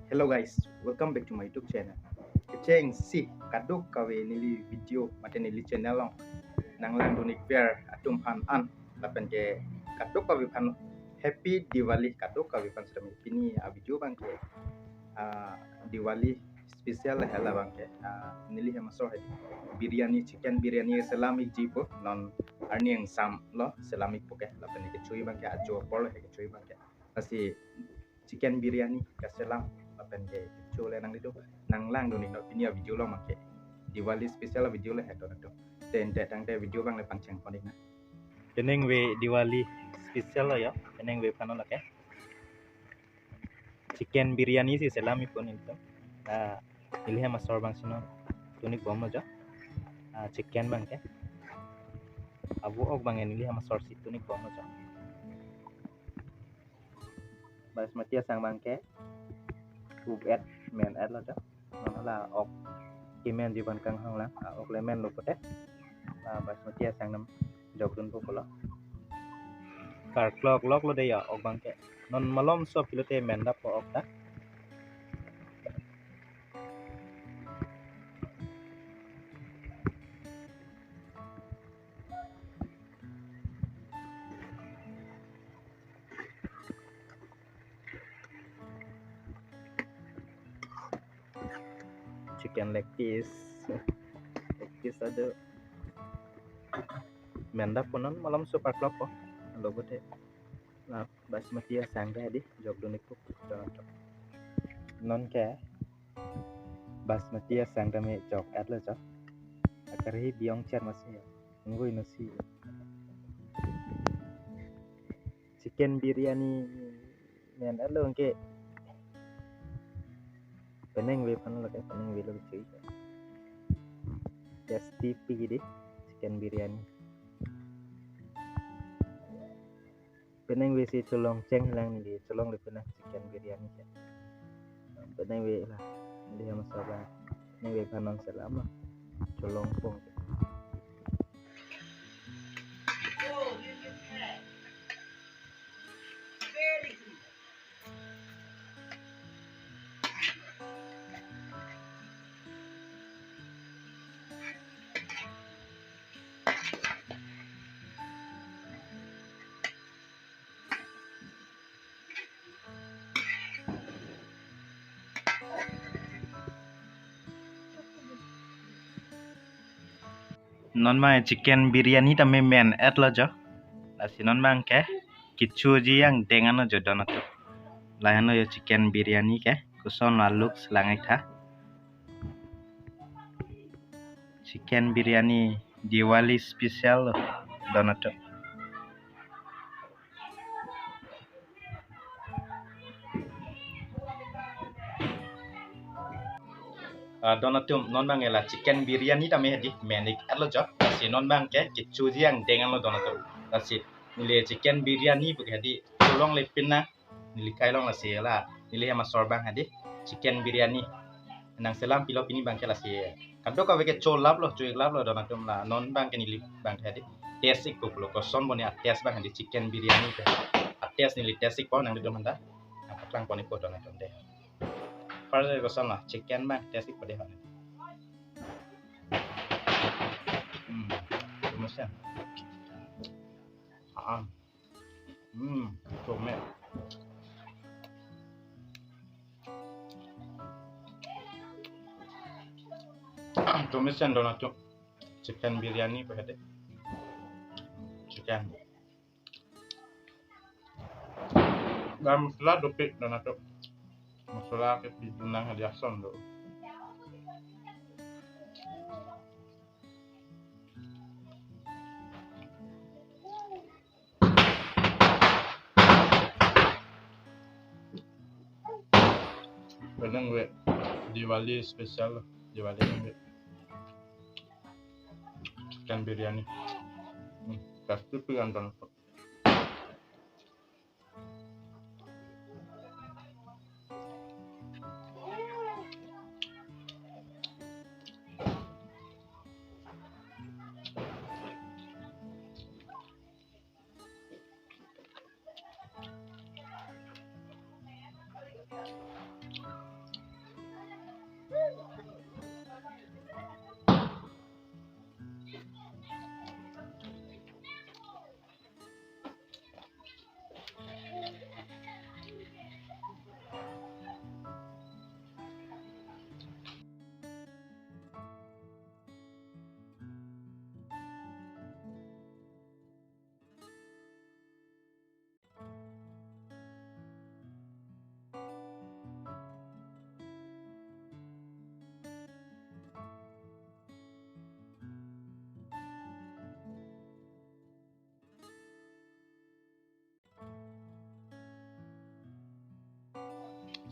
Hello guys, welcome back to my YouTube channel. Keceng si kaduk kawe nili video mate nili channel long nang lang dunik bear atum han an lapen ke kaduk kawe pan Happy Diwali kaduk kawe pan sedemi pini a video bang ke Diwali spesial hela bang ke nili hema so hedi biryani chicken biryani Islamic jipo non arni yang sam lo Islamic poke lapen ke cuy bang ke ajo por ke cuy bang ke asi chicken biryani kaselam lapen ke chole nang itu nang lang do ni no pinia video lo make Diwali spesial video le heto to ten te tang te video bang le panceng konik na teneng we Diwali spesial lo ya teneng we pano lake chicken biryani si selami pun itu ilih masor bang sino tunik bom aja chicken bang ke abu ok bang ilih masor si tunik bom aja basmati sang bang ke ub men lo đó nó là ốc kimen di ban kang hang lang ốc lemen lo pote basmati sang nam jog dun po lo kar clock lok lo de ya ok bang ke non malom so pilote men da po ok ta chicken leg piece ada menda punon malam super clock po lo bote na basmati sang da di jog dunik po non ke basmati sang da me jog at lo jo akari biong cher masih ngoi nasi chicken biryani men at lo ke peneng we pan lo ke peneng we lo cuy STP di chicken biryani peneng we si colong ceng lang di colong le pena chicken biryani ke peneng we lah dia masalah peneng we kanon selama colong pong non ma chicken biryani tame men at lo jo asi non mang ke kichu ji yang dengan jo donat layan yo chicken biryani ke kuson laluk selangai tha chicken biryani Diwali spesial donat donatum non bang la chicken biryani tame hedi menik atlo jo si non bang ke kichu yang dengan lo donatum si nile chicken biryani bu hedi tulong le pinna nili kailong la si la nili ma sorbang hedi chicken biryani nang selam pilo pini bang ke la si kadok ka ke chol lab lo cuy lab lo donatum la non bang ke nili bang hedi tesik bu lo koson boni ates bang hedi chicken biryani ke ates nili tesik po nang di domanda apaklang poni po donatum de Farza ko sana chicken bang tesik pada hari. Kemudian, tomat. Kemudian donat chicken biryani pada chicken. Dalam setelah dopik donat masalah ke pidunang hadiah son do. Penang we Diwali spesial Diwali we chicken biryani. Pasti pilihan donat.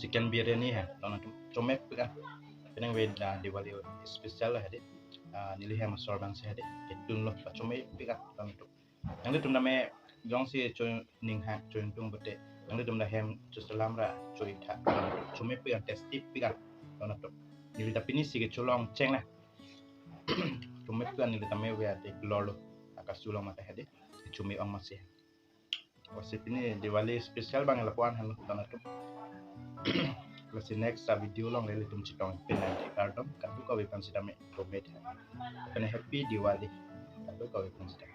chicken biryani hai tona tum chomek pika penang we Diwali special hai de nili hai masor bang se hai de ketun lo chomek pika tona tum yang de tum na me jong si choy ning ha choy tung bote yang de tum na hem chusalam ra choy tha chomek pika tasty pika tona tum nili ta pini si ke cholong cheng na chomek pika nili ta me we ate lolo akasulong mata hai de chomek ong masih wasip ini Diwali spesial bang lakuan halo tona tum Kasi next sa video long lele tum chitong pinanti kardom kadu ka wipan sida me promete. Happy Diwali kadu ka wipan sida.